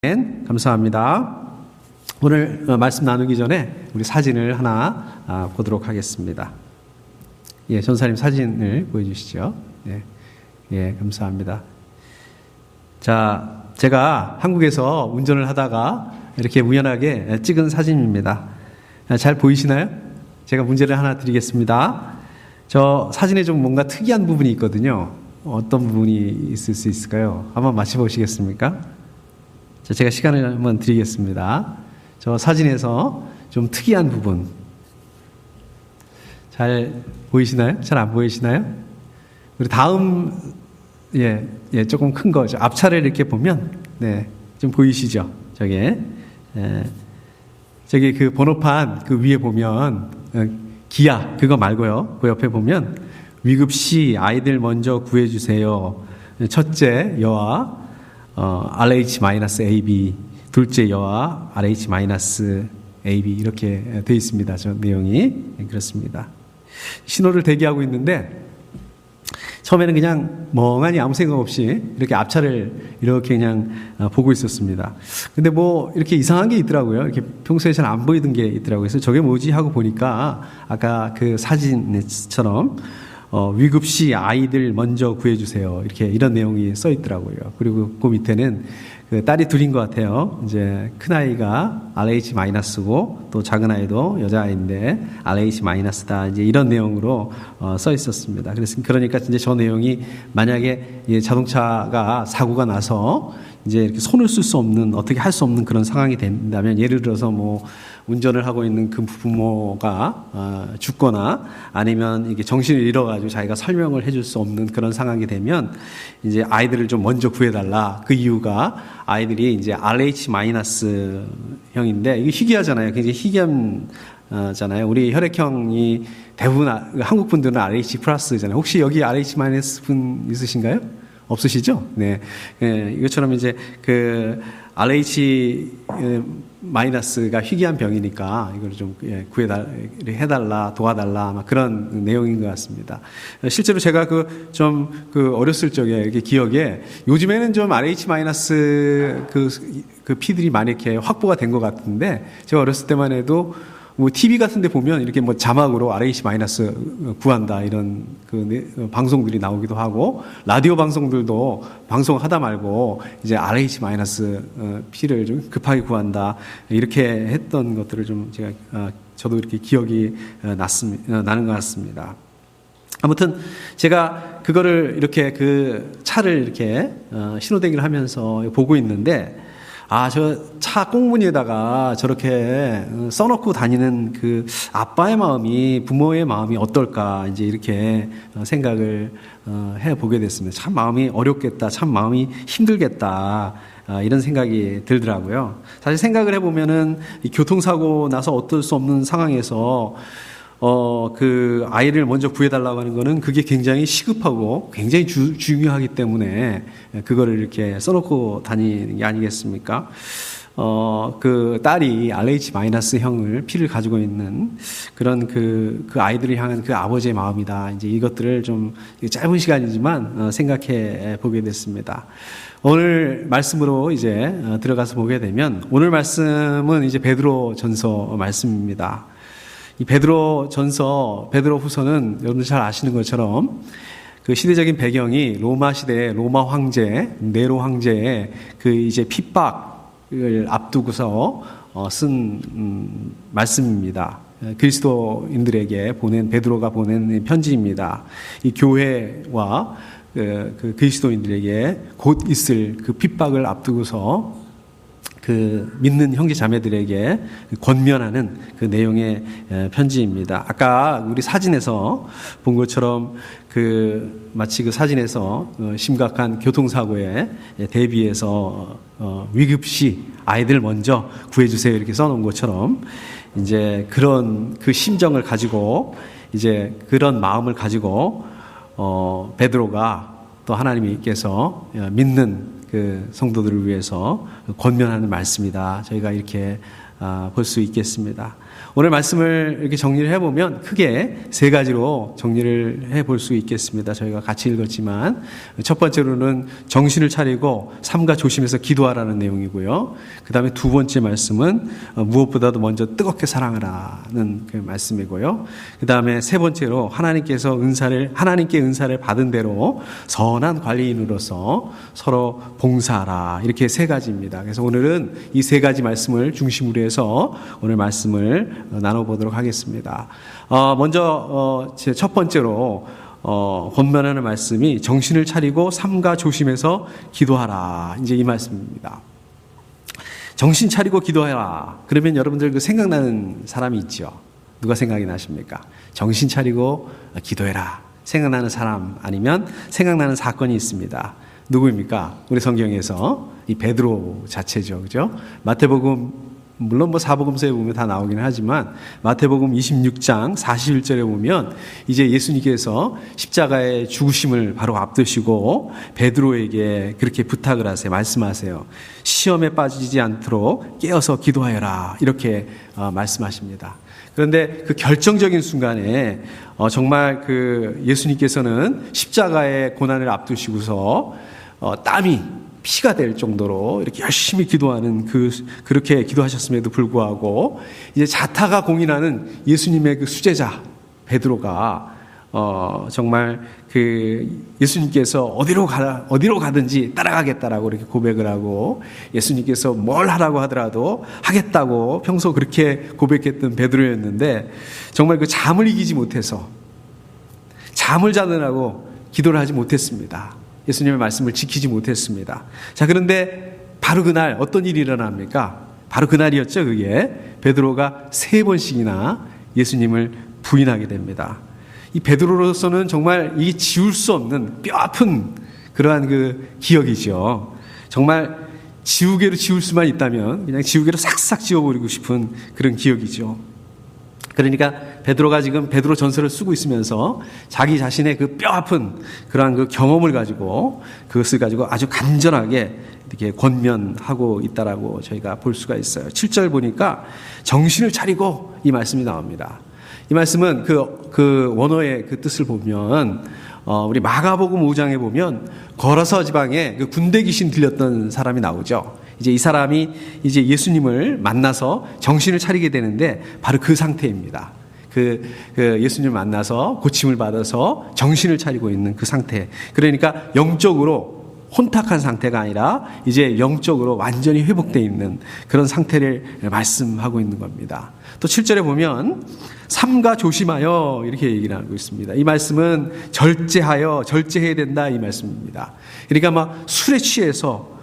감사합니다. 오늘 말씀 나누기 전에 우리 사진을 하나 보도록 하겠습니다. 예, 전사님 사진을 보여주시죠. 예, 감사합니다. 자, 제가 한국에서 운전을 하다가 이렇게 우연하게 찍은 사진입니다. 잘 보이시나요? 제가 문제를 하나 드리겠습니다. 저 사진에 좀 뭔가 특이한 부분이 있거든요. 어떤 부분이 있을 수 있을까요? 한번 맞춰보시겠습니까? 자, 제가 시간을 한번 드리겠습니다. 저 사진에서 좀 특이한 부분 잘 보이시나요? 잘 안 보이시나요? 우리 다음 조금 큰 거죠. 앞차를 이렇게 보면 좀 보이시죠? 저기 그 번호판 그 위에 보면 기아 그거 말고요. 그 옆에 보면 위급시 아이들 먼저 구해주세요. 첫째 여아 RH-AB, 둘째 여아 RH-AB 이렇게 되어 있습니다. 저 내용이 그렇습니다. 신호를 대기하고 있는데 처음에는 그냥 멍하니 아무 생각 없이 이렇게 앞차를 이렇게 그냥 보고 있었습니다. 근데 뭐 이렇게 이상한 게 있더라고요. 이렇게 평소에 잘 안 보이던 게 있더라고요. 그래서 저게 뭐지 하고 보니까 아까 그 사진처럼 위급시 아이들 먼저 구해주세요. 이런 내용이 써 있더라고요. 그리고 그 밑에는 그 딸이 둘인 것 같아요. 이제 큰 아이가 RH-고 또 작은 아이도 여자아이인데 RH-다. 이제 이런 내용으로 써 있었습니다. 그러니까 이제 저 내용이 만약에 자동차가 사고가 나서 이제 이렇게 손을 쓸 수 없는 어떻게 할 수 없는 그런 상황이 된다면 예를 들어서 뭐 운전을 하고 있는 그 부모가 죽거나 아니면 이게 정신을 잃어가지고 자기가 설명을 해줄 수 없는 그런 상황이 되면 이제 아이들을 좀 먼저 구해달라. 그 이유가 아이들이 이제 RH-형인데 이게 희귀하잖아요. 굉장히 희귀하잖아요. 우리 혈액형이 대부분 한국 분들은 RH 플러스잖아요. 혹시 여기 RH 분 있으신가요? 없으시죠? 네. 이것처럼 이제 그 RH-가 희귀한 병이니까 이걸 좀 해달라, 도와달라, 아마 그런 내용인 것 같습니다. 실제로 제가 그 어렸을 적에 이렇게 기억에 요즘에는 좀 RH- 그 피들이 많이 이렇게 확보가 된 것 같은데 제가 어렸을 때만 해도 뭐 TV 같은 데 보면 이렇게 뭐 자막으로 RH- 구한다 이런 그 방송들이 나오기도 하고 라디오 방송들도 방송하다 말고 이제 RH- P를 좀 급하게 구한다 이렇게 했던 것들을 좀 저도 이렇게 기억이 나는 것 같습니다. 아무튼 제가 그거를 이렇게 그 차를 이렇게 신호대기를 하면서 보고 있는데 저 차 꽁무니에다가 저렇게 써놓고 다니는 그 아빠의 마음이, 부모의 마음이 어떨까, 이제 이렇게 생각을 해보게 됐습니다. 참 마음이 어렵겠다, 참 마음이 힘들겠다, 이런 생각이 들더라고요. 사실 생각을 해보면은 이 교통사고 나서 어쩔 수 없는 상황에서 그 아이를 먼저 구해달라고 하는 거는 그게 굉장히 시급하고 굉장히 중요하기 때문에 그거를 이렇게 써놓고 다니는 게 아니겠습니까? 그 딸이 RH-형을 피를 가지고 있는 그런 그 아이들을 향한 그 아버지의 마음이다. 이제 이것들을 좀 짧은 시간이지만 생각해 보게 됐습니다. 오늘 말씀으로 이제 들어가서 보게 되면 오늘 말씀은 이제 베드로 전서 말씀입니다. 이 베드로 후서는 여러분들 잘 아시는 것처럼 그 시대적인 배경이 로마 시대의 로마 황제, 네로 황제의 그 이제 핍박을 앞두고서 쓴 말씀입니다. 그리스도인들에게 베드로가 보낸 편지입니다. 이 교회와 그 그리스도인들에게 곧 있을 그 핍박을 앞두고서 그 믿는 형제 자매들에게 권면하는 그 내용의 편지입니다. 아까 우리 사진에서 본 것처럼 마치 그 사진에서 심각한 교통사고에 대비해서 위급시 아이들 먼저 구해주세요 이렇게 써놓은 것처럼 이제 그런 그 심정을 가지고 이제 그런 마음을 가지고 베드로가 또 하나님께서 믿는 그 성도들을 위해서 권면하는 말씀이다. 저희가 이렇게 볼 수 있겠습니다. 오늘 말씀을 이렇게 정리를 해보면 크게 세 가지로 정리를 해볼 수 있겠습니다. 저희가 같이 읽었지만 첫 번째로는 정신을 차리고 삼가 조심해서 기도하라는 내용이고요. 그 다음에 두 번째 말씀은 무엇보다도 먼저 뜨겁게 사랑하라는 그 말씀이고요. 그 다음에 세 번째로 하나님께 은사를 받은 대로 선한 관리인으로서 서로 봉사하라, 이렇게 세 가지입니다. 그래서 오늘은 이 세 가지 말씀을 중심으로 해서 오늘 말씀을 나눠보도록 하겠습니다. 먼저 제 첫 번째로 권면하는 말씀이 정신을 차리고 삼가 조심해서 기도하라, 이제 이 말씀입니다. 정신 차리고 기도해라. 그러면 여러분들 그 생각나는 사람이 있죠. 누가 생각이 나십니까? 정신 차리고 기도해라. 생각나는 사람 아니면 생각나는 사건이 있습니다. 누구입니까? 우리 성경에서 이 베드로 자체죠, 그죠? 마태복음, 물론 뭐 사복음서에 보면 다 나오긴 하지만 마태복음 26장 41절에 보면 이제 예수님께서 십자가의 죽으심을 바로 앞두시고 베드로에게 그렇게 부탁을 하세요. 말씀하세요. 시험에 빠지지 않도록 깨어서 기도하여라, 이렇게 말씀하십니다. 그런데 그 결정적인 순간에 정말 그 예수님께서는 십자가의 고난을 앞두시고서 땀이 피가 될 정도로 이렇게 열심히 기도하는 그렇게 기도하셨음에도 불구하고 이제 자타가 공인하는 예수님의 그 수제자 베드로가 정말 그 예수님께서 어디로 가든지 따라가겠다라고 이렇게 고백을 하고, 예수님께서 뭘 하라고 하더라도 하겠다고 평소 그렇게 고백했던 베드로였는데 정말 그 잠을 이기지 못해서 잠을 자느라고 기도를 하지 못했습니다. 예수님의 말씀을 지키지 못했습니다. 자, 그런데 바로 그날 어떤 일이 일어납니까? 바로 그날이었죠. 그게 베드로가 3번씩이나 예수님을 부인하게 됩니다. 이 베드로로서는 정말 이게 지울 수 없는 뼈아픈 그러한 그 기억이죠. 정말 지우개로 지울 수만 있다면 그냥 지우개로 싹싹 지워버리고 싶은 그런 기억이죠. 그러니까 베드로가 지금 베드로 전서를 쓰고 있으면서 자기 자신의 그 뼈아픈 그러한 그 경험을 가지고 그것을 가지고 아주 간절하게 이렇게 권면하고 있다라고 저희가 볼 수가 있어요. 7절 보니까 정신을 차리고, 이 말씀이 나옵니다. 이 말씀은 그 원어의 그 뜻을 보면 우리 마가복음 5장에 보면 거라사 지방에 그 군대 귀신 들렸던 사람이 나오죠. 이제 이 사람이 이제 예수님을 만나서 정신을 차리게 되는데 바로 그 상태입니다. 그 예수님을 만나서 고침을 받아서 정신을 차리고 있는 그 상태. 그러니까 영적으로 혼탁한 상태가 아니라 이제 영적으로 완전히 회복되어 있는 그런 상태를 말씀하고 있는 겁니다. 또 7절에 보면 삼가 조심하여, 이렇게 얘기를 하고 있습니다. 이 말씀은 절제해야 된다, 이 말씀입니다. 그러니까 막 술에 취해서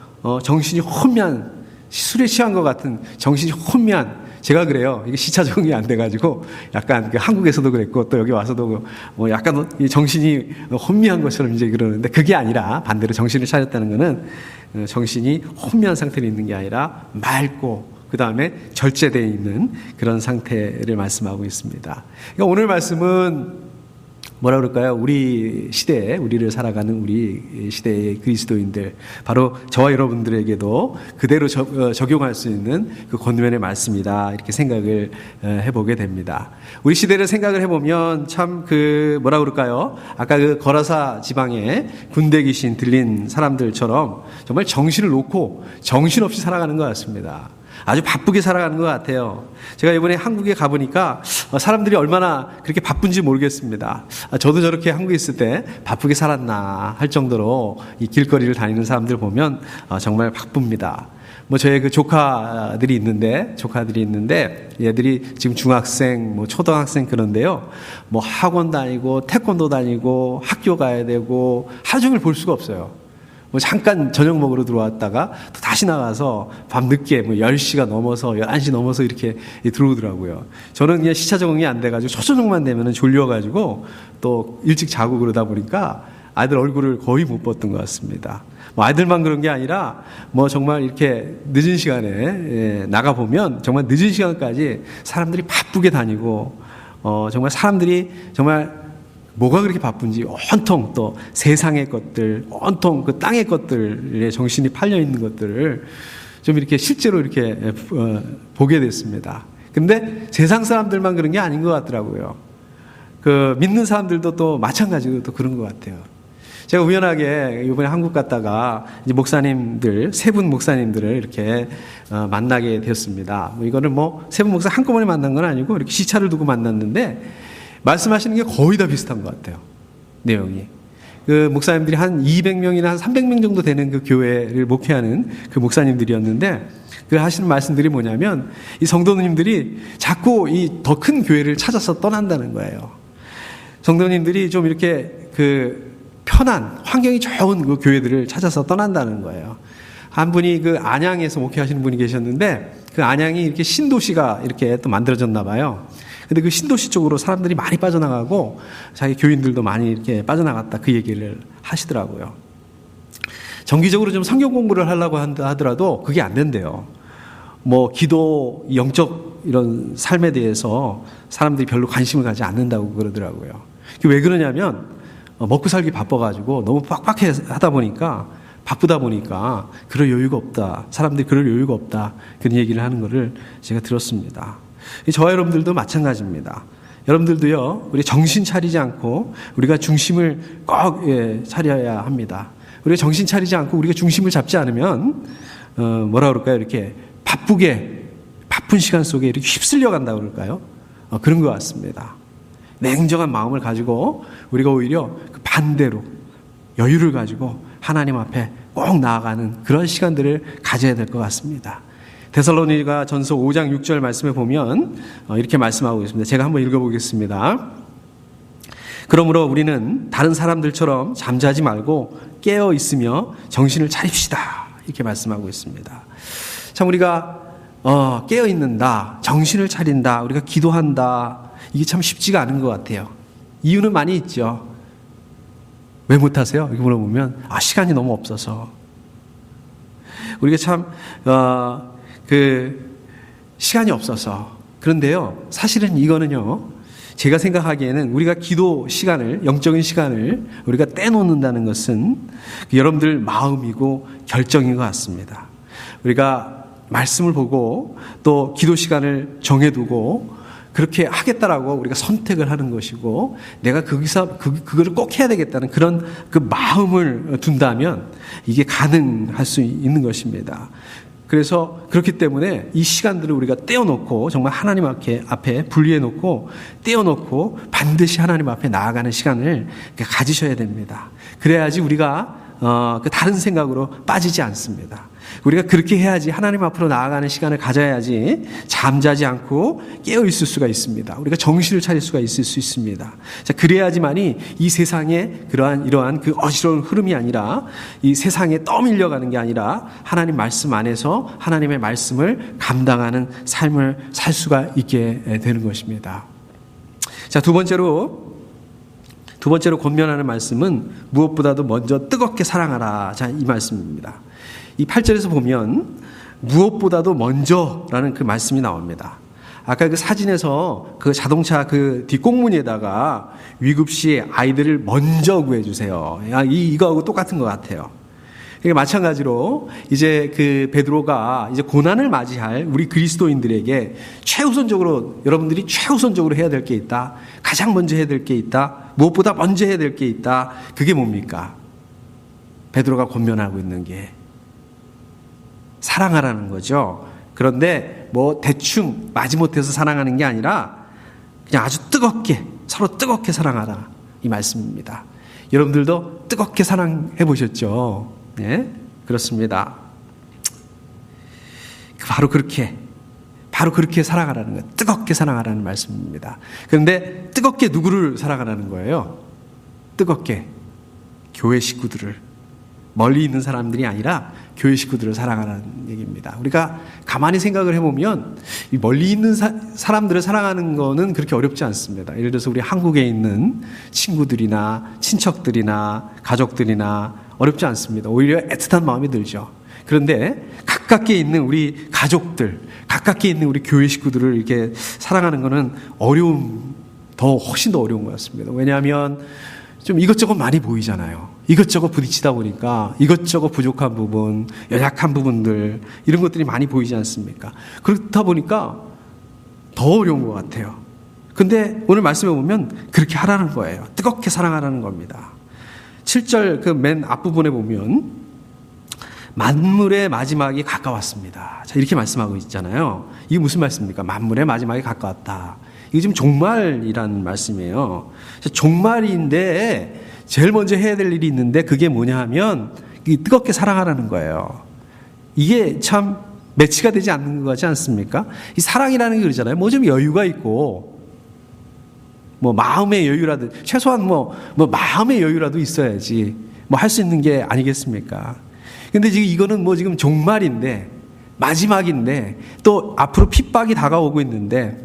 정신이 혼미한, 술에 취한 것 같은 정신이 혼미한, 제가 그래요. 이게 시차 적응이 안 돼가지고 약간 한국에서도 그랬고 또 여기 와서도 뭐 약간 정신이 혼미한 것처럼 이제 그러는데, 그게 아니라 반대로 정신을 차렸다는 것은 정신이 혼미한 상태로 있는 게 아니라 맑고 그 다음에 절제되어 있는 그런 상태를 말씀하고 있습니다. 그러니까 오늘 말씀은 뭐라 그럴까요? 우리 시대에, 우리를 살아가는 우리 시대의 그리스도인들, 바로 저와 여러분들에게도 그대로 적용할 수 있는 그 권면의 말씀이다, 이렇게 생각을 해보게 됩니다. 우리 시대를 생각을 해보면 참 뭐라 그럴까요? 아까 그 거라사 지방에 군대 귀신 들린 사람들처럼 정말 정신을 놓고 정신없이 살아가는 것 같습니다. 아주 바쁘게 살아가는 것 같아요. 제가 이번에 한국에 가보니까 사람들이 얼마나 그렇게 바쁜지 모르겠습니다. 저도 저렇게 한국에 있을 때 바쁘게 살았나 할 정도로 이 길거리를 다니는 사람들 보면 정말 바쁩니다. 뭐 저의 그 조카들이 있는데 얘들이 지금 중학생, 뭐 초등학생 그런데요. 뭐 학원 다니고 태권도 다니고 학교 가야 되고 하루 종일 볼 수가 없어요. 뭐 잠깐 저녁 먹으러 들어왔다가 또 다시 나가서 밤늦게 뭐 10시가 넘어서 11시 넘어서 이렇게 들어오더라고요. 저는 그냥 시차 적응이 안 돼가지고 초저녁만 되면 졸려가지고 또 일찍 자고 그러다 보니까 아이들 얼굴을 거의 못 봤던 것 같습니다. 뭐 아이들만 그런 게 아니라 뭐 정말 이렇게 늦은 시간에 나가보면 정말 늦은 시간까지 사람들이 바쁘게 다니고 정말 사람들이 정말 뭐가 그렇게 바쁜지 온통 또 세상의 것들, 온통 그 땅의 것들에 정신이 팔려 있는 것들을 좀 이렇게 실제로 이렇게 보게 됐습니다. 근데 세상 사람들만 그런 게 아닌 것 같더라고요. 그 믿는 사람들도 또 마찬가지로 또 그런 것 같아요. 제가 우연하게 이번에 한국 갔다가 이제 목사님들, 세 분 목사님들을 이렇게 만나게 되었습니다. 이거는 세 분 목사 한꺼번에 만난 건 아니고 이렇게 시차를 두고 만났는데 말씀하시는 게 거의 다 비슷한 것 같아요. 내용이. 그 목사님들이 한 200명이나 한 300명 정도 되는 그 교회를 목회하는 그 목사님들이었는데 그 하시는 말씀들이 뭐냐면 이 성도님들이 자꾸 이 더 큰 교회를 찾아서 떠난다는 거예요. 성도님들이 좀 이렇게 그 편한 환경이 좋은 그 교회들을 찾아서 떠난다는 거예요. 한 분이 그 안양에서 목회하시는 분이 계셨는데 그 안양이 이렇게 신도시가 이렇게 또 만들어졌나 봐요. 근데 그 신도시 쪽으로 사람들이 많이 빠져나가고 자기 교인들도 많이 이렇게 빠져나갔다 그 얘기를 하시더라고요. 정기적으로 좀 성경 공부를 하려고 하더라도 그게 안 된대요. 기도, 영적 이런 삶에 대해서 사람들이 별로 관심을 가지 않는다고 그러더라고요. 왜 그러냐면 먹고 살기 바빠가지고 너무 빡빡해 하다 보니까 바쁘다 보니까 그럴 여유가 없다. 사람들이 그럴 여유가 없다. 그런 얘기를 하는 거를 제가 들었습니다. 저와 여러분들도 마찬가지입니다. 여러분들도요, 우리 정신 차리지 않고 우리가 중심을 꼭 차려야 합니다. 우리가 정신 차리지 않고 우리가 중심을 잡지 않으면 뭐라 그럴까요? 이렇게 바쁜 시간 속에 이렇게 휩쓸려 간다고 그럴까요? 그런 것 같습니다. 냉정한 마음을 가지고 우리가 오히려 그 반대로 여유를 가지고 하나님 앞에 꼭 나아가는 그런 시간들을 가져야 될 것 같습니다. 데살로니가 전서 5장 6절 말씀에 보면 이렇게 말씀하고 있습니다. 제가 한번 읽어보겠습니다. 그러므로 우리는 다른 사람들처럼 잠자지 말고 깨어 있으며 정신을 차립시다. 이렇게 말씀하고 있습니다. 참 우리가 깨어 있는다, 정신을 차린다, 우리가 기도한다, 이게 참 쉽지가 않은 것 같아요. 이유는 많이 있죠. 왜 못하세요? 이렇게 물어보면 시간이 너무 없어서. 우리가 참 시간이 없어서. 그런데요, 사실은 이거는요, 제가 생각하기에는 우리가 기도 시간을, 영적인 시간을 우리가 떼놓는다는 것은 여러분들 마음이고 결정인 것 같습니다. 우리가 말씀을 보고 또 기도 시간을 정해두고 그렇게 하겠다라고 우리가 선택을 하는 것이고 내가 거기서 그거를 꼭 해야 되겠다는 그런 그 마음을 둔다면 이게 가능할 수 있는 것입니다. 그래서 그렇기 때문에 이 시간들을 우리가 떼어놓고 정말 하나님 앞에 분리해놓고 떼어놓고 반드시 하나님 앞에 나아가는 시간을 가지셔야 됩니다. 그래야지 우리가 다른 생각으로 빠지지 않습니다. 우리가 그렇게 해야지 하나님 앞으로 나아가는 시간을 가져야지 잠자지 않고 깨어 있을 수가 있습니다. 우리가 정신을 차릴 수가 있을 수 있습니다. 자, 그래야지만이 이 세상에 이러한 그 어지러운 흐름이 아니라 이 세상에 떠밀려가는 게 아니라 하나님 말씀 안에서 하나님의 말씀을 감당하는 삶을 살 수가 있게 되는 것입니다. 자, 두 번째로 권면하는 말씀은 무엇보다도 먼저 뜨겁게 사랑하라. 자, 이 말씀입니다. 이 8절에서 보면 무엇보다도 먼저라는 그 말씀이 나옵니다. 아까 그 사진에서 그 자동차 그 뒷공무니에다가 위급 시 아이들을 먼저 구해주세요. 이거하고 똑같은 것 같아요. 마찬가지로 이제 그 베드로가 이제 고난을 맞이할 우리 그리스도인들에게 여러분들이 최우선적으로 해야 될 게 있다. 가장 먼저 해야 될 게 있다. 무엇보다 먼저 해야 될 게 있다. 그게 뭡니까? 베드로가 권면하고 있는 게 사랑하라는 거죠. 그런데 대충 마지못해서 사랑하는 게 아니라 그냥 아주 서로 뜨겁게 사랑하라. 이 말씀입니다. 여러분들도 뜨겁게 사랑해 보셨죠? 네, 그렇습니다. 바로 그렇게 사랑하라는 거예요. 뜨겁게 사랑하라는 말씀입니다. 그런데 뜨겁게 누구를 사랑하라는 거예요? 뜨겁게 교회 식구들을, 멀리 있는 사람들이 아니라 교회 식구들을 사랑하라는 얘기입니다. 우리가 가만히 생각을 해보면 이 멀리 있는 사람들을 사랑하는 거는 그렇게 어렵지 않습니다. 예를 들어서 우리 한국에 있는 친구들이나 친척들이나 가족들이나 어렵지 않습니다. 오히려 애틋한 마음이 들죠. 그런데 가깝게 있는 우리 가족들, 가깝게 있는 우리 교회 식구들을 이렇게 사랑하는 것은 훨씬 더 어려운 것 같습니다. 왜냐하면 좀 이것저것 많이 보이잖아요. 이것저것 부딪히다 보니까 이것저것 부족한 부분, 연약한 부분들 이런 것들이 많이 보이지 않습니까? 그렇다 보니까 더 어려운 것 같아요. 근데 오늘 말씀해 보면 그렇게 하라는 거예요. 뜨겁게 사랑하라는 겁니다. 7절 그 맨 앞부분에 보면 만물의 마지막이 가까웠습니다. 자, 이렇게 말씀하고 있잖아요. 이게 무슨 말씀입니까? 만물의 마지막이 가까웠다. 이게 지금 종말이라는 말씀이에요. 종말인데 제일 먼저 해야 될 일이 있는데 그게 뭐냐 하면 뜨겁게 사랑하라는 거예요. 이게 참 매치가 되지 않는 것 같지 않습니까? 이 사랑이라는 게 그러잖아요. 뭐 좀 여유가 있고 뭐 마음의 여유라도 최소한 뭐 마음의 여유라도 있어야지 뭐 할 수 있는 게 아니겠습니까? 근데 지금 이거는 뭐 지금 종말인데 마지막인데 또 앞으로 핍박이 다가오고 있는데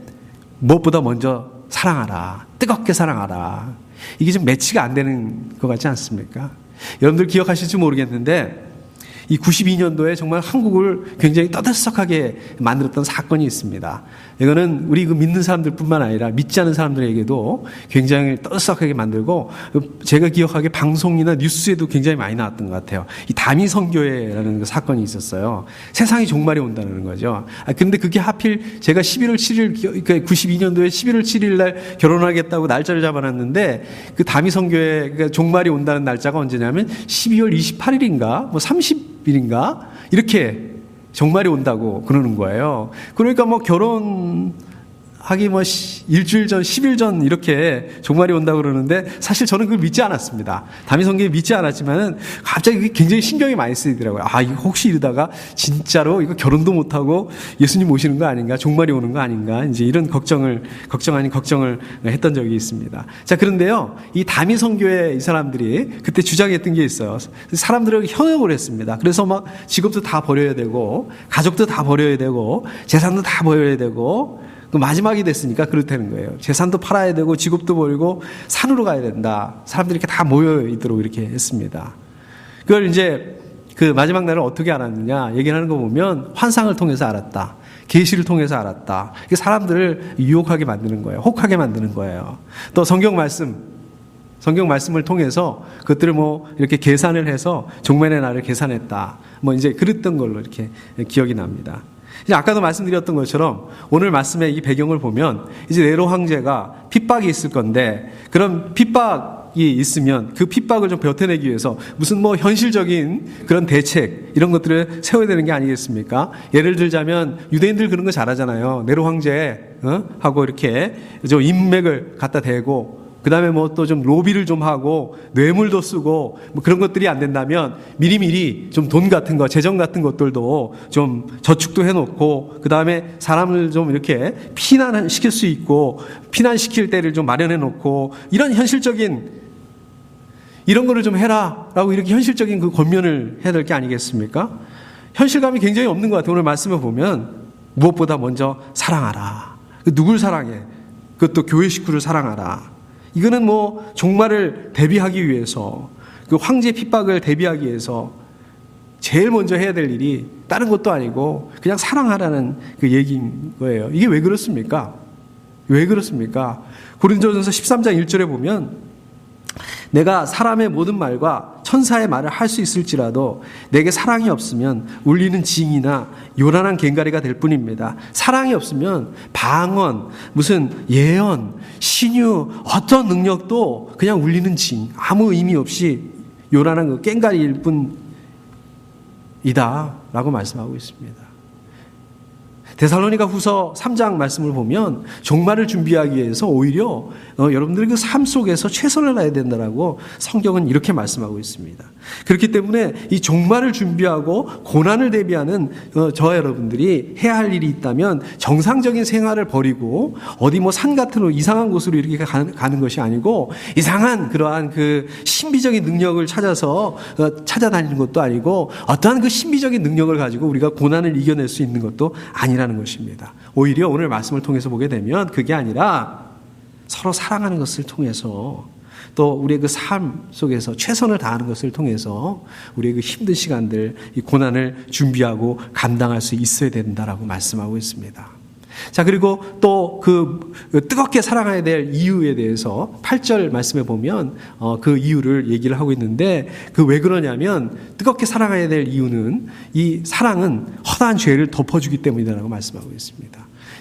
무엇보다 먼저 사랑하라. 뜨겁게 사랑하라. 이게 좀 매치가 안 되는 것 같지 않습니까? 여러분들 기억하실지 모르겠는데 이 92년도에 정말 한국을 굉장히 떠들썩하게 만들었던 사건이 있습니다. 이거는 우리 그 믿는 사람들뿐만 아니라 믿지 않은 사람들에게도 굉장히 떠들썩하게 만들고 제가 기억하기에 방송이나 뉴스에도 굉장히 많이 나왔던 것 같아요. 이 다미성교회라는 그 사건이 있었어요. 세상이 종말이 온다는 거죠. 근데 그게 하필 제가 11월 7일, 92년도에 11월 7일 날 결혼하겠다고 날짜를 잡아놨는데 그 다미성교회 종말이 온다는 날짜가 언제냐면 12월 28일인가 뭐 30일인가 이렇게 종말이 온다고 그러는 거예요. 그러니까 뭐 결혼하기 뭐 일주일 전, 10일 전 이렇게 종말이 온다고 그러는데 사실 저는 그걸 믿지 않았습니다. 다미성교회 믿지 않았지만은 갑자기 굉장히 신경이 많이 쓰이더라고요. 아, 이거 혹시 이러다가 진짜로 이거 결혼도 못하고 예수님 오시는 거 아닌가? 종말이 오는 거 아닌가? 이제 이런 걱정 아닌 걱정을 했던 적이 있습니다. 자, 그런데요, 이 다미성교회 이 사람들이 그때 주장했던 게 있어요. 사람들을 현혹을 했습니다. 그래서 막 직업도 다 버려야 되고, 가족도 다 버려야 되고, 재산도 다 버려야 되고, 그 마지막이 됐으니까 그렇다는 거예요. 재산도 팔아야 되고 직업도 버리고 산으로 가야 된다. 사람들이 이렇게 다 모여 있도록 이렇게 했습니다. 그걸 이제 그 마지막 날을 어떻게 알았느냐 얘기하는 거 보면 환상을 통해서 알았다. 계시를 통해서 알았다. 이게 사람들을 유혹하게 만드는 거예요. 혹하게 만드는 거예요. 또 성경 말씀을 통해서 그것들을 뭐 이렇게 계산을 해서 종말의 날을 계산했다. 뭐 이제 그랬던 걸로 이렇게 기억이 납니다. 이제 아까도 말씀드렸던 것처럼 오늘 말씀의 이 배경을 보면 이제 네로 황제가 핍박이 있을 건데 그런 핍박이 있으면 그 핍박을 좀 버텨내기 위해서 무슨 뭐 현실적인 그런 대책 이런 것들을 세워야 되는 게 아니겠습니까? 예를 들자면 유대인들 그런 거 잘하잖아요. 네로 황제 하고 이렇게 좀 인맥을 갖다 대고 그 다음에 뭐 또 좀 로비를 좀 하고 뇌물도 쓰고 뭐 그런 것들이 안 된다면 미리미리 좀 돈 같은 거, 재정 같은 것들도 좀 저축도 해놓고 그 다음에 사람을 좀 이렇게 피난시킬 수 있고 피난시킬 때를 좀 마련해놓고 이런 현실적인 이런 거를 좀 해라라고 이렇게 현실적인 그 권면을 해야 될 게 아니겠습니까? 현실감이 굉장히 없는 것 같아요. 오늘 말씀을 보면 무엇보다 먼저 사랑하라. 누굴 사랑해? 그것도 교회 식구를 사랑하라. 이거는 뭐 종말을 대비하기 위해서 그 황제 핍박을 대비하기 위해서 제일 먼저 해야 될 일이 다른 것도 아니고 그냥 사랑하라는 그 얘기인 거예요. 이게 왜 그렇습니까? 왜 그렇습니까? 고린도전서 13장 1절에 보면 내가 사람의 모든 말과 천사의 말을 할 수 있을지라도 내게 사랑이 없으면 울리는 징이나 요란한 갱가리가 될 뿐입니다. 사랑이 없으면 방언, 무슨 예언, 신유, 어떤 능력도 그냥 울리는 징, 아무 의미 없이 요란한 그 갱가리일 뿐이다 라고 말씀하고 있습니다. 데살로니가 후서 3장 말씀을 보면 종말을 준비하기 위해서 오히려 여러분들의 그 삶 속에서 최선을 다해야 된다라고 성경은 이렇게 말씀하고 있습니다. 그렇기 때문에 이 종말을 준비하고 고난을 대비하는 저와 여러분들이 해야 할 일이 있다면 정상적인 생활을 버리고 어디 뭐 산 같은 이상한 곳으로 이렇게 가는 것이 아니고 이상한 그러한 그 신비적인 능력을 찾아서 찾아다니는 것도 아니고 어떠한 그 신비적인 능력을 가지고 우리가 고난을 이겨낼 수 있는 것도 아니라는 것입니다. 오히려 오늘 말씀을 통해서 보게 되면 그게 아니라 서로 사랑하는 것을 통해서 또 우리의 그 삶 속에서 최선을 다하는 것을 통해서 우리의 그 힘든 시간들, 이 고난을 준비하고 감당할 수 있어야 된다라고 말씀하고 있습니다. 자, 그리고 또 그 뜨겁게 사랑해야 될 이유에 대해서 8절 말씀에 보면 그 이유를 얘기를 하고 있는데, 그 왜 그러냐면 뜨겁게 사랑해야 될 이유는 이 사랑은 허다한 죄를 덮어주기 때문이라고 말씀하고 있습니다.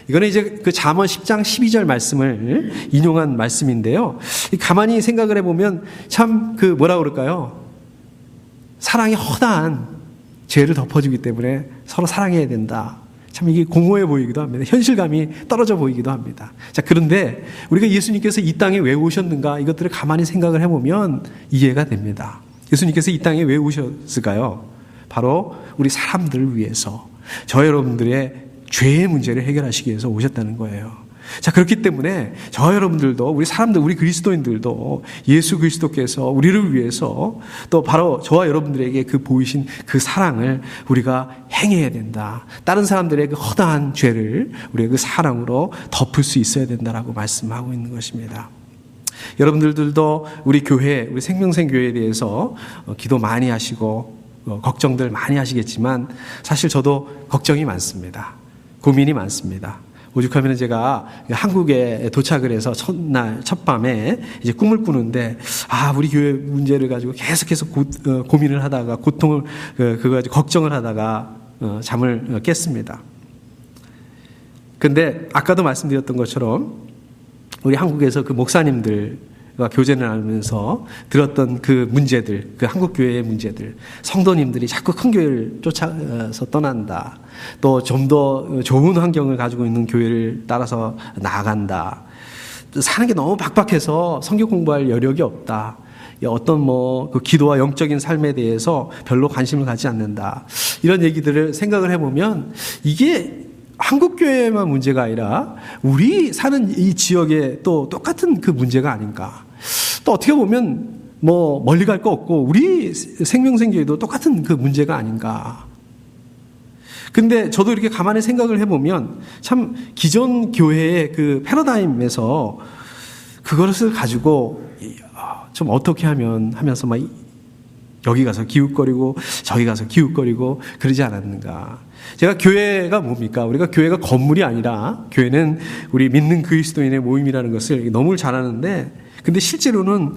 이거는 이제 그 잠언 10장 12절 말씀을 인용한 말씀인데요. 가만히 생각을 해보면 참 그 뭐라 그럴까요? 사랑이 허다한 죄를 덮어주기 때문에 서로 사랑해야 된다. 참 이게 공허해 보이기도 합니다. 현실감이 떨어져 보이기도 합니다. 자, 그런데 우리가 예수님께서 이 땅에 왜 오셨는가, 이것들을 가만히 생각을 해보면 이해가 됩니다. 예수님께서 이 땅에 왜 오셨을까요? 바로 우리 사람들을 위해서, 저 여러분들의 죄의 문제를 해결하시기 위해서 오셨다는 거예요. 자, 그렇기 때문에 저 여러분들도, 우리 사람들, 우리 그리스도인들도 예수 그리스도께서 우리를 위해서 또 바로 저와 여러분들에게 그 보이신 그 사랑을 우리가 행해야 된다. 다른 사람들의 그 허다한 죄를 우리가 그 사랑으로 덮을 수 있어야 된다라고 말씀하고 있는 것입니다. 여러분들도 우리 교회, 우리 생명생교회에 대해서 기도 많이 하시고 걱정들 많이 하시겠지만, 사실 저도 걱정이 많습니다. 고민이 많습니다. 오죽하면 제가 한국에 도착을 해서 첫날, 첫밤에 이제 꿈을 꾸는데, 우리 교회 문제를 가지고 계속해서 고민을 하다가, 고통을, 그거 가지고 걱정을 하다가 잠을 깼습니다. 근데 아까도 말씀드렸던 것처럼 우리 한국에서 그 목사님들과 교제를 나누면서 들었던 그 문제들, 그 한국교회의 문제들, 성도님들이 자꾸 큰 교회를 쫓아서 떠난다. 또 좀 더 좋은 환경을 가지고 있는 교회를 따라서 나아간다. 사는 게 너무 박박해서 성경 공부할 여력이 없다. 어떤 그 기도와 영적인 삶에 대해서 별로 관심을 갖지 않는다. 이런 얘기들을 생각을 해보면 이게 한국교회만 문제가 아니라 우리 사는 이 지역에 또 똑같은 그 문제가 아닌가. 또 어떻게 보면 멀리 갈 거 없고 우리 생명생교회도 똑같은 그 문제가 아닌가. 근데 저도 이렇게 가만히 생각을 해보면 참 기존 교회의 그 패러다임에서 그것을 가지고 좀 어떻게 하면 하면서 막 여기 가서 기웃거리고 저기 가서 기웃거리고 그러지 않았는가. 제가 교회가 뭡니까? 우리가 교회가 건물이 아니라 교회는 우리 믿는 그리스도인의 모임이라는 것을 너무 잘 아는데, 근데 실제로는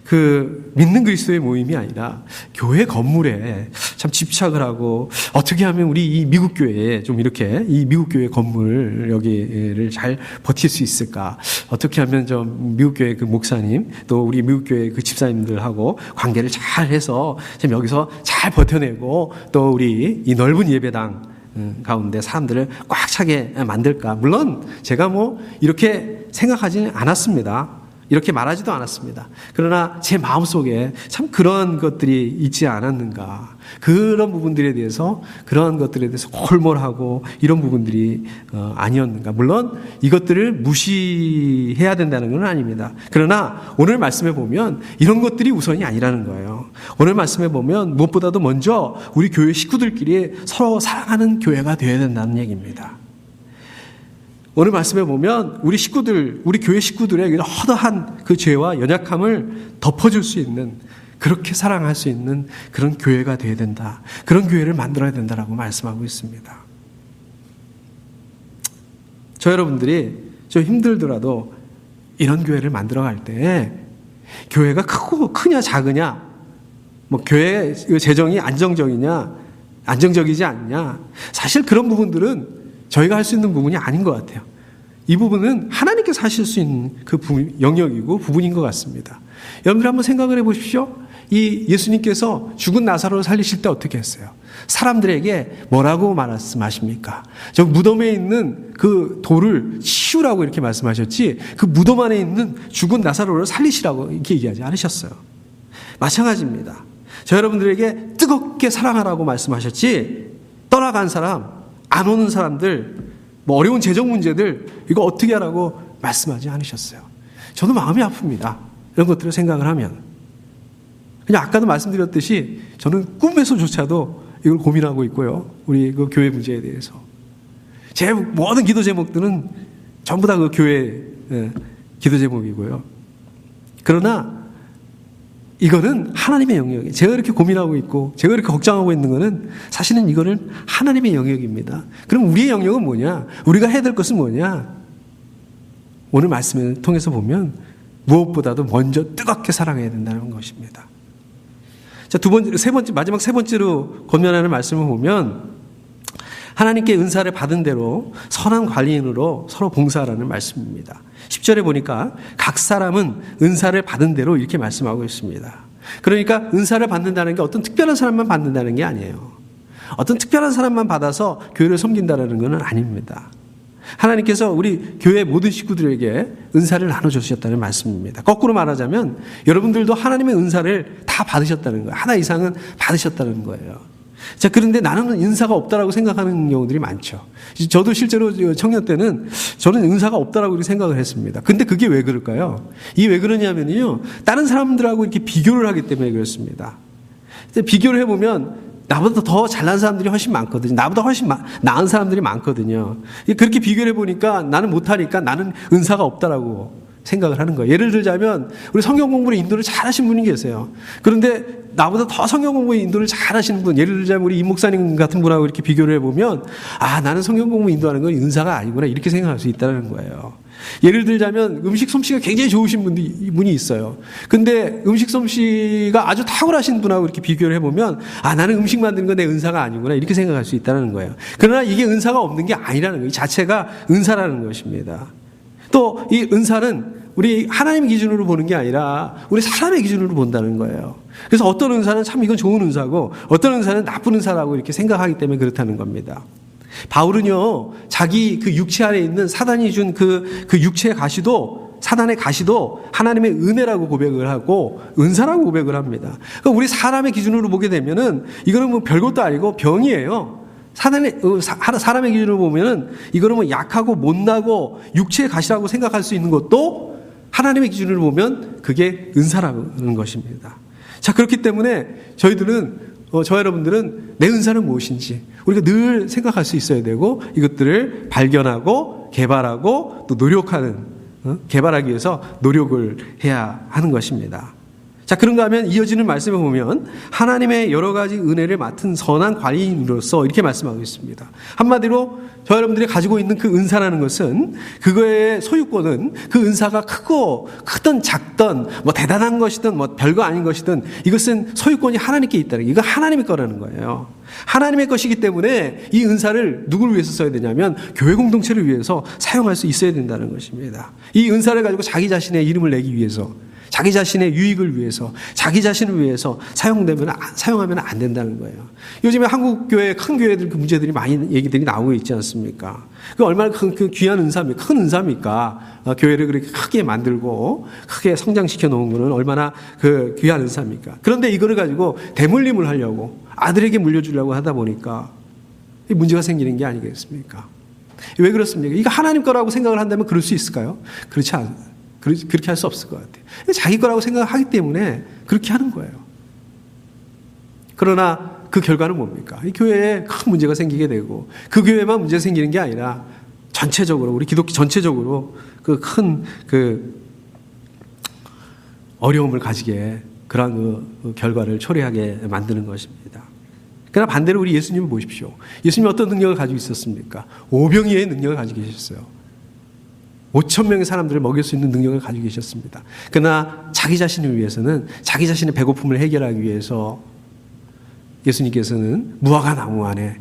그 믿는 그리스도의 모임이 아니라 교회 건물에 참 집착을 하고, 어떻게 하면 우리 이 미국 교회에 좀 이렇게 이 미국 교회 건물 여기를 잘 버틸 수 있을까? 어떻게 하면 좀 미국 교회 그 목사님 또 우리 미국 교회 그 집사님들하고 관계를 잘 해서 좀 여기서 잘 버텨내고, 또 우리 이 넓은 예배당 가운데 사람들을 꽉 차게 만들까? 물론 제가 이렇게 생각하지는 않았습니다. 이렇게 말하지도 않았습니다. 그러나 제 마음속에 참 그런 것들이 있지 않았는가. 그런 부분들에 대해서, 그런 것들에 대해서 골몰하고 이런 부분들이 아니었는가. 물론 이것들을 무시해야 된다는 건 아닙니다. 그러나 오늘 말씀에 보면 이런 것들이 우선이 아니라는 거예요. 오늘 말씀에 보면 무엇보다도 먼저 우리 교회 식구들끼리 서로 사랑하는 교회가 되어야 된다는 얘기입니다. 오늘 말씀에 보면 우리 식구들, 우리 교회 식구들의 허다한 그 죄와 연약함을 덮어줄 수 있는, 그렇게 사랑할 수 있는 그런 교회가 되어야 된다. 그런 교회를 만들어야 된다라고 말씀하고 있습니다. 저 여러분들이 좀 힘들더라도 이런 교회를 만들어갈 때 교회가 크냐 작으냐, 교회 재정이 안정적이지 않냐, 사실 그런 부분들은 저희가 할 수 있는 부분이 아닌 것 같아요. 이 부분은 하나님께서 하실 수 있는 그 영역이고 부분인 것 같습니다. 여러분들 한번 생각을 해보십시오. 이 예수님께서 죽은 나사로를 살리실 때 어떻게 했어요? 사람들에게 뭐라고 말씀하십니까? 저 무덤에 있는 그 돌을 치우라고 이렇게 말씀하셨지, 그 무덤 안에 있는 죽은 나사로를 살리시라고 이렇게 얘기하지 않으셨어요. 마찬가지입니다. 저 여러분들에게 뜨겁게 사랑하라고 말씀하셨지, 떠나간 사람, 안 오는 사람들, 어려운 재정 문제들, 이거 어떻게 하라고 말씀하지 않으셨어요. 저도 마음이 아픕니다. 이런 것들을 생각을 하면. 그냥 아까도 말씀드렸듯이 저는 꿈에서조차도 이걸 고민하고 있고요. 우리 그 교회 문제에 대해서. 제 모든 기도 제목들은 전부 다 그 교회 기도 제목이고요. 그러나 이거는 하나님의 영역이에요. 제가 이렇게 고민하고 있고 제가 이렇게 걱정하고 있는 거는 사실은 이거는 하나님의 영역입니다. 그럼 우리의 영역은 뭐냐? 우리가 해야 될 것은 뭐냐? 오늘 말씀을 통해서 보면 무엇보다도 먼저 뜨겁게 사랑해야 된다는 것입니다. 자, 마지막 세 번째로 권면하는 말씀을 보면 하나님께 은사를 받은 대로 선한 관리인으로 서로 봉사하라는 말씀입니다. 10절에 보니까 각 사람은 은사를 받은 대로 이렇게 말씀하고 있습니다. 그러니까 은사를 받는다는 게 어떤 특별한 사람만 받는다는 게 아니에요. 어떤 특별한 사람만 받아서 교회를 섬긴다는 것은 아닙니다. 하나님께서 우리 교회 모든 식구들에게 은사를 나눠주셨다는 말씀입니다. 거꾸로 말하자면 여러분들도 하나님의 은사를 다 받으셨다는 거예요. 하나 이상은 받으셨다는 거예요. 자, 그런데 나는 은사가 없다라고 생각하는 경우들이 많죠. 저도 실제로 청년 때는 저는 은사가 없다라고 이렇게 생각을 했습니다. 근데 그게 왜 그럴까요? 이게 왜 그러냐면요, 다른 사람들하고 이렇게 비교를 하기 때문에 그렇습니다. 비교를 해보면 나보다 더 잘난 사람들이 훨씬 많거든요. 나보다 훨씬 나은 사람들이 많거든요. 그렇게 비교를 해보니까 나는 못하니까 나는 은사가 없다라고 생각을 하는 거예요. 예를 들자면 우리 성경 공부를 인도를 잘하신 분이 계세요. 그런데 나보다 더 성경 공부에 인도를 잘하시는 분, 예를 들자면 우리 임 목사님 같은 분하고 이렇게 비교를 해보면 나는 성경 공부 인도하는 건 은사가 아니구나 이렇게 생각할 수 있다는 거예요. 예를 들자면 음식 솜씨가 굉장히 좋으신 분이 있어요. 근데 음식 솜씨가 아주 탁월하신 분하고 이렇게 비교를 해보면 나는 음식 만드는 건 내 은사가 아니구나 이렇게 생각할 수 있다는 거예요. 그러나 이게 은사가 없는 게 아니라는 거예요. 이 자체가 은사라는 것입니다. 또 이 은사는 우리 하나님 기준으로 보는 게 아니라 우리 사람의 기준으로 본다는 거예요. 그래서 어떤 은사는 참 이건 좋은 은사고 어떤 은사는 나쁜 은사라고 이렇게 생각하기 때문에 그렇다는 겁니다. 바울은요, 자기 그 육체 안에 있는 사단이 준 그 육체의 가시도, 사단의 가시도 하나님의 은혜라고 고백을 하고 은사라고 고백을 합니다. 그러니까 우리 사람의 기준으로 보게 되면은 이거는 뭐 별것도 아니고 병이에요. 사람의 기준으로 보면은 이거는 뭐 약하고 못나고 육체의 가시라고 생각할 수 있는 것도 하나님의 기준으로 보면 그게 은사라는 것입니다. 자, 그렇기 때문에 저와 여러분들은 내 은사는 무엇인지 우리가 늘 생각할 수 있어야 되고 이것들을 발견하고 개발하고 또 개발하기 위해서 노력을 해야 하는 것입니다. 자, 그런가 하면 이어지는 말씀을 보면 하나님의 여러 가지 은혜를 맡은 선한 관리인으로서 이렇게 말씀하고 있습니다. 한마디로 저 여러분들이 가지고 있는 그 은사라는 것은 그거의 소유권은 그 은사가 크든 작든 뭐 대단한 것이든 뭐 별거 아닌 것이든 이것은 소유권이 하나님께 있다는 게 이거 하나님의 거라는 거예요. 하나님의 것이기 때문에 이 은사를 누구를 위해서 써야 되냐면 교회 공동체를 위해서 사용할 수 있어야 된다는 것입니다. 이 은사를 가지고 자기 자신의 이름을 내기 위해서 자기 자신의 유익을 위해서 자기 자신을 위해서 사용하면 안 된다는 거예요. 요즘에 한국 교회 큰 교회들 그 문제들이 많이 얘기들이 나오고 있지 않습니까? 그 얼마나 그 귀한 은사입니까? 큰 은사입니까? 교회를 그렇게 크게 만들고 크게 성장시켜 놓은 거는 얼마나 그 귀한 은사입니까? 그런데 이거를 가지고 대물림을 하려고 아들에게 물려주려고 하다 보니까 이 문제가 생기는 게 아니겠습니까? 왜 그렇습니까? 이거 하나님 거라고 생각을 한다면 그럴 수 있을까요? 그렇게 할 수 없을 것 같아요. 자기 거라고 생각하기 때문에 그렇게 하는 거예요. 그러나 그 결과는 뭡니까? 이 교회에 큰 문제가 생기게 되고 그 교회만 문제가 생기는 게 아니라 전체적으로 우리 기독교 전체적으로 그 큰 어려움을 가지게 그러한 그 결과를 초래하게 만드는 것입니다. 그러나 반대로 우리 예수님을 보십시오. 예수님이 어떤 능력을 가지고 있었습니까? 오병이어의 능력을 가지고 계셨어요. 5,000명의 사람들을 먹일 수 있는 능력을 가지고 계셨습니다. 그러나 자기 자신을 위해서는 자기 자신의 배고픔을 해결하기 위해서 예수님께서는 무화과 나무 안에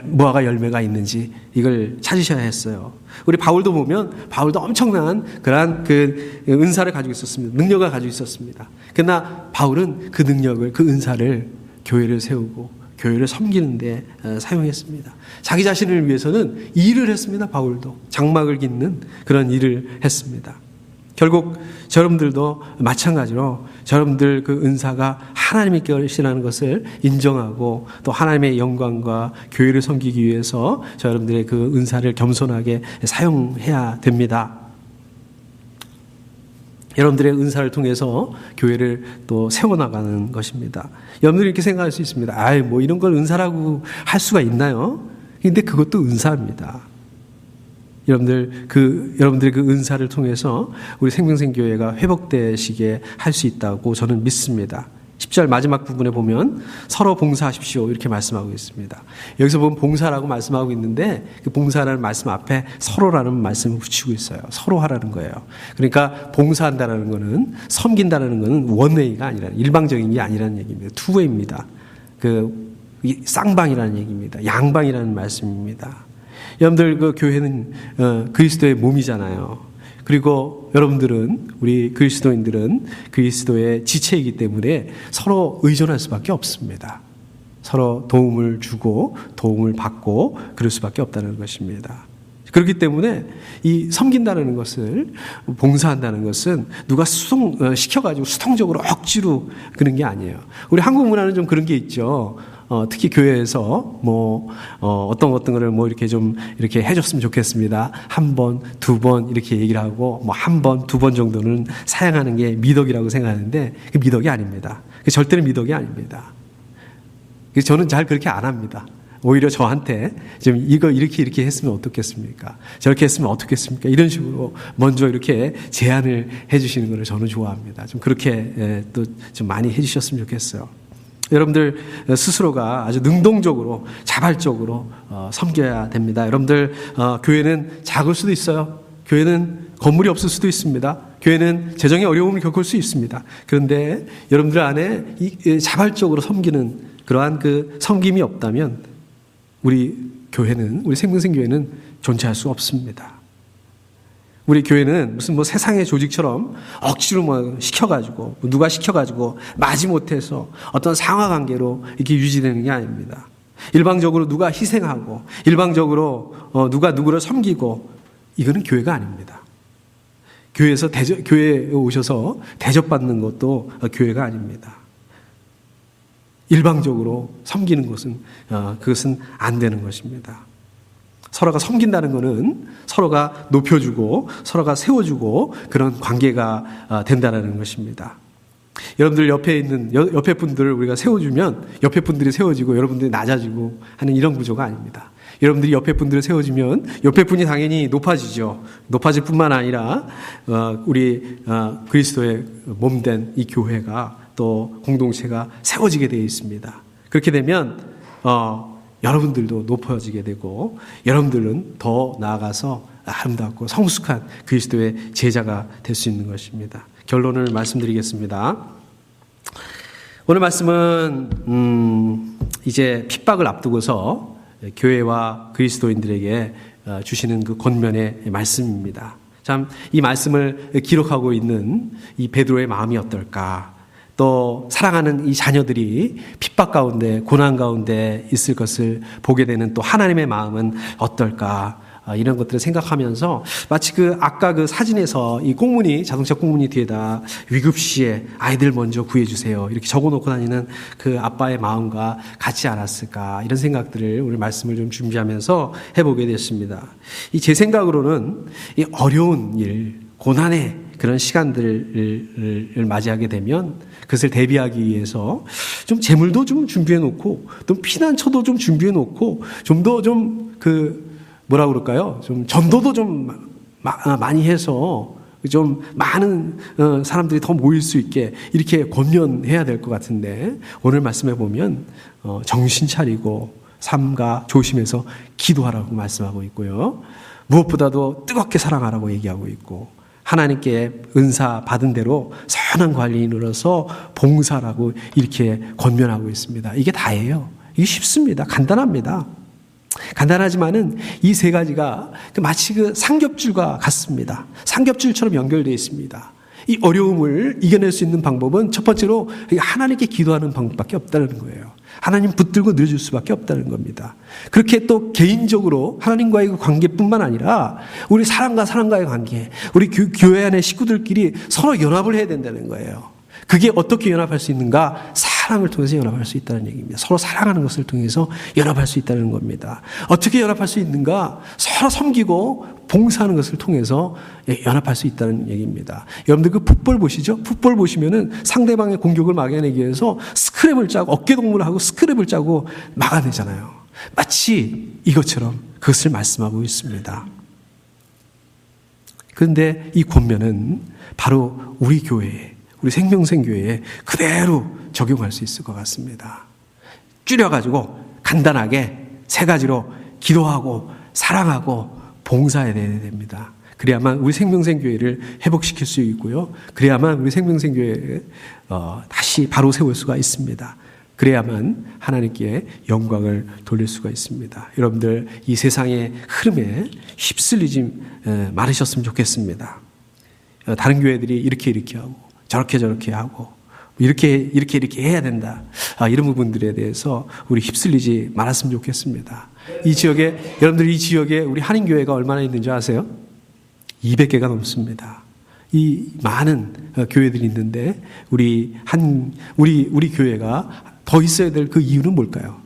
무화과 열매가 있는지 이걸 찾으셔야 했어요. 우리 바울도 보면 바울도 엄청난 그러한 그 은사를 가지고 있었습니다. 능력을 가지고 있었습니다. 그러나 바울은 그 능력을, 그 은사를 교회를 세우고 교회를 섬기는 데 사용했습니다. 자기 자신을 위해서는 일을 했습니다. 바울도 장막을 깃는 그런 일을 했습니다. 결국 여러분들도 마찬가지로 여러분들 그 은사가 하나님의 것이라는 것을 인정하고 또 하나님의 영광과 교회를 섬기기 위해서 여러분들의 그 은사를 겸손하게 사용해야 됩니다. 여러분들의 은사를 통해서 교회를 또 세워나가는 것입니다. 여러분들이 이렇게 생각할 수 있습니다. 뭐 이런 걸 은사라고 할 수가 있나요? 근데 그것도 은사입니다. 여러분들의 그 은사를 통해서 우리 생명생교회가 회복되시게 할 수 있다고 저는 믿습니다. 10절 마지막 부분에 보면 서로 봉사하십시오 이렇게 말씀하고 있습니다. 여기서 보면 봉사라고 말씀하고 있는데 그 봉사라는 말씀 앞에 서로라는 말씀을 붙이고 있어요. 서로 하라는 거예요. 그러니까 봉사한다라는 거는, 섬긴다라는 거는 원웨이가 아니라, 일방적인 게 아니라는 얘기입니다. 투웨이입니다. 쌍방이라는 얘기입니다. 양방이라는 말씀입니다. 여러분들 그 교회는 그리스도의 몸이잖아요. 그리고 여러분들은, 우리 그리스도인들은 그리스도의 지체이기 때문에 서로 의존할 수밖에 없습니다. 서로 도움을 주고 도움을 받고 그럴 수밖에 없다는 것입니다. 그렇기 때문에 이 섬긴다는 것을, 봉사한다는 것은 누가 시켜가지고 수동적으로 억지로 그런 게 아니에요. 우리 한국 문화는 좀 그런 게 있죠. 특히 교회에서 어떤 거를 이렇게 좀 이렇게 해줬으면 좋겠습니다. 한 번, 두 번 이렇게 얘기를 하고 한 번, 두 번 정도는 사양하는 게 미덕이라고 생각하는데 그 미덕이 아닙니다. 절대로 미덕이 아닙니다. 저는 잘 그렇게 안 합니다. 오히려 저한테 좀 이거 이렇게 했으면 어떻겠습니까? 저렇게 했으면 어떻겠습니까? 이런 식으로 먼저 이렇게 제안을 해주시는 걸 저는 좋아합니다. 좀 그렇게 또 좀 많이 해주셨으면 좋겠어요. 여러분들 스스로가 아주 능동적으로 자발적으로 섬겨야 됩니다. 여러분들 교회는 작을 수도 있어요. 교회는 건물이 없을 수도 있습니다. 교회는 재정의 어려움을 겪을 수 있습니다. 그런데 여러분들 안에 이 자발적으로 섬기는 그러한 그 섬김이 없다면 우리 생명생교회는 존재할 수 없습니다. 우리 교회는 무슨 세상의 조직처럼 억지로 시켜가지고, 누가 시켜가지고 마지못해서 어떤 상하관계로 이렇게 유지되는 게 아닙니다. 일방적으로 누가 희생하고, 일방적으로 누가 누구를 섬기고, 이거는 교회가 아닙니다. 교회에 오셔서 대접받는 것도 교회가 아닙니다. 일방적으로 섬기는 것은, 그것은 안 되는 것입니다. 서로가 섬긴다는 것은 서로가 높여주고 서로가 세워주고 그런 관계가 된다는 것입니다. 여러분들 옆에 분들을 우리가 세워주면 옆에 분들이 세워지고 여러분들이 낮아지고 하는 이런 구조가 아닙니다. 여러분들이 옆에 분들을 세워주면 옆에 분이 당연히 높아지죠. 높아질 뿐만 아니라 우리 그리스도의 몸된 이 교회가 또 공동체가 세워지게 되어 있습니다. 그렇게 되면 여러분들도 높아지게 되고 여러분들은 더 나아가서 아름답고 성숙한 그리스도의 제자가 될 수 있는 것입니다. 결론을 말씀드리겠습니다. 오늘 말씀은 이제 핍박을 앞두고서 교회와 그리스도인들에게 주시는 그 권면의 말씀입니다. 참 이 말씀을 기록하고 있는 이 베드로의 마음이 어떨까? 또 사랑하는 이 자녀들이 핍박 가운데 고난 가운데 있을 것을 보게 되는 또 하나님의 마음은 어떨까, 이런 것들을 생각하면서 마치 아까 그 사진에서 이 꽁무니, 자동차 꽁무니 뒤에다 위급시에 아이들 먼저 구해주세요 이렇게 적어놓고 다니는 그 아빠의 마음과 같지 않았을까, 이런 생각들을 오늘 말씀을 좀 준비하면서 해보게 됐습니다. 제 생각으로는 이 어려운 일, 고난의 그런 시간들을 맞이하게 되면 그것을 대비하기 위해서 좀 재물도 좀 준비해 놓고 또 피난처도 좀 준비해 놓고 좀 더 좀 좀 전도도 좀 많이 해서 좀 많은 사람들이 더 모일 수 있게 이렇게 권면해야 될 것 같은데, 오늘 말씀해 보면 정신 차리고 삼가 조심해서 기도하라고 말씀하고 있고요. 무엇보다도 뜨겁게 사랑하라고 얘기하고 있고, 하나님께 은사 받은 대로 선한 관리인으로서 봉사라고 이렇게 권면하고 있습니다. 이게 다예요. 이게 쉽습니다. 간단합니다. 간단하지만은 이 세 가지가 마치 삼겹줄과 같습니다. 삼겹줄처럼 연결되어 있습니다. 이 어려움을 이겨낼 수 있는 방법은 첫 번째로 하나님께 기도하는 방법밖에 없다는 거예요. 하나님 붙들고 늘어줄 수밖에 없다는 겁니다. 그렇게 또 개인적으로 하나님과의 관계뿐만 아니라 우리 사람과의 관계, 우리 교회 안의 식구들끼리 서로 연합을 해야 된다는 거예요. 그게 어떻게 연합할 수 있는가? 사랑을 통해서 연합할 수 있다는 얘기입니다. 서로 사랑하는 것을 통해서 연합할 수 있다는 겁니다. 어떻게 연합할 수 있는가? 서로 섬기고 봉사하는 것을 통해서 연합할 수 있다는 얘기입니다. 여러분들 풋볼 보시죠? 풋볼 보시면은 상대방의 공격을 막아내기 위해서 스크랩을 짜고 어깨동무를 하고 스크랩을 짜고 막아내잖아요. 마치 이것처럼 그것을 말씀하고 있습니다. 그런데 이 권면은 바로 우리 교회에, 우리 생명생교회에 그대로 적용할 수 있을 것 같습니다. 줄여가지고 간단하게 세 가지로 기도하고 사랑하고 봉사해야 됩니다. 그래야만 우리 생명생교회를 회복시킬 수 있고요. 그래야만 우리 생명생교회를 다시 바로 세울 수가 있습니다. 그래야만 하나님께 영광을 돌릴 수가 있습니다. 여러분들 이 세상의 흐름에 휩쓸리지 말으셨으면 좋겠습니다. 다른 교회들이 이렇게 하고 저렇게 하고 이렇게 해야 된다. 이런 부분들에 대해서 우리 휩쓸리지 말았으면 좋겠습니다. 이 지역에, 여러분들 이 지역에 우리 한인교회가 얼마나 있는지 아세요? 200개가 넘습니다. 이 많은 교회들이 있는데 우리 교회가 더 있어야 될 그 이유는 뭘까요?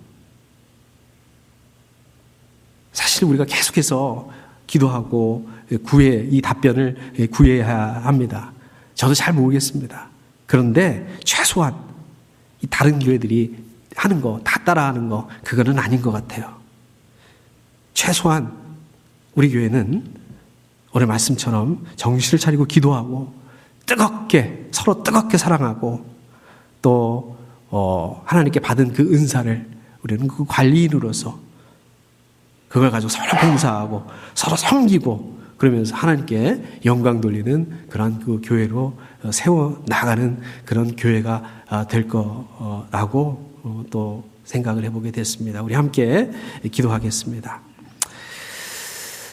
사실 우리가 계속해서 기도하고 이 답변을 구해야 합니다. 저도 잘 모르겠습니다. 그런데 최소한 이 다른 교회들이 하는 거, 다 따라하는 거, 그거는 아닌 것 같아요. 최소한 우리 교회는 오늘 말씀처럼 정신을 차리고 기도하고 서로 뜨겁게 사랑하고 또 하나님께 받은 그 은사를 우리는 그 관리인으로서 그걸 가지고 서로 봉사하고 서로 섬기고 그러면서 하나님께 영광 돌리는 그런 그 교회로 세워 나가는 그런 교회가 될 거라고 또 생각을 해보게 됐습니다. 우리 함께 기도하겠습니다.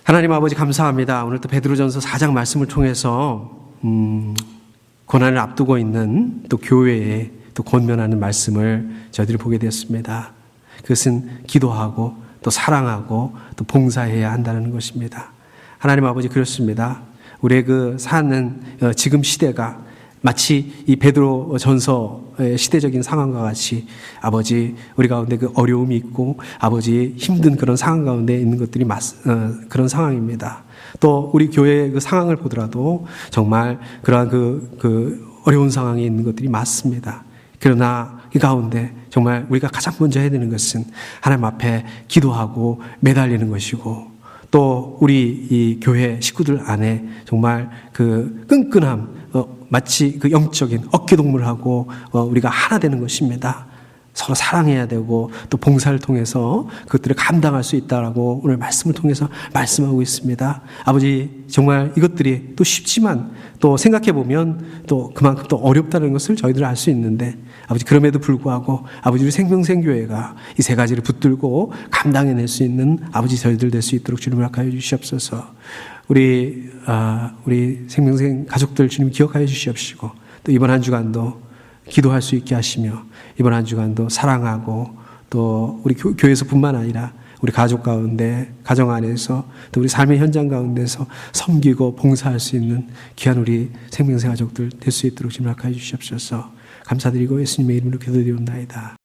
하나님 아버지 감사합니다. 오늘 또 베드로전서 4장 말씀을 통해서 고난을 앞두고 있는 또 교회에 또 권면하는 말씀을 저희들이 보게 되었습니다. 그것은 기도하고 또 사랑하고 또 봉사해야 한다는 것입니다. 하나님 아버지 그렇습니다. 우리의 그 사는 지금 시대가 마치 이 베드로전서의 시대적인 상황과 같이 아버지 우리 가운데 그 어려움이 있고 아버지 힘든 그런 상황 가운데 있는 것들이 그런 상황입니다. 또 우리 교회의 그 상황을 보더라도 정말 그러한 그 어려운 상황에 있는 것들이 맞습니다. 그러나 이 가운데 정말 우리가 가장 먼저 해야 되는 것은 하나님 앞에 기도하고 매달리는 것이고 또 우리 이 교회 식구들 안에 정말 그 끈끈함 마치 그 영적인 어깨동무하고 우리가 하나 되는 것입니다. 서로 사랑해야 되고 또 봉사를 통해서 그것들을 감당할 수 있다라고 오늘 말씀을 통해서 말씀하고 있습니다. 아버지 정말 이것들이 또 쉽지만 또 생각해 보면 또 그만큼 또 어렵다는 것을 저희들 알 수 있는데 아버지 그럼에도 불구하고 아버지 우리 생명생교회가 이 세 가지를 붙들고 감당해낼 수 있는 아버지 저희들 될 수 있도록 주님을 허락하여 주시옵소서. 우리 생명생 가족들 주님 기억하여 주시옵시고 또 이번 한 주간도 기도할 수 있게 하시며 이번 한 주간도 사랑하고 또 우리 교회에서뿐만 아니라 우리 가족 가운데 가정 안에서 또 우리 삶의 현장 가운데서 섬기고 봉사할 수 있는 귀한 우리 생명생 가족들 될 수 있도록 주님 허락하여 주시옵소서. 감사드리고 예수님의 이름으로 기도드리옵나이다.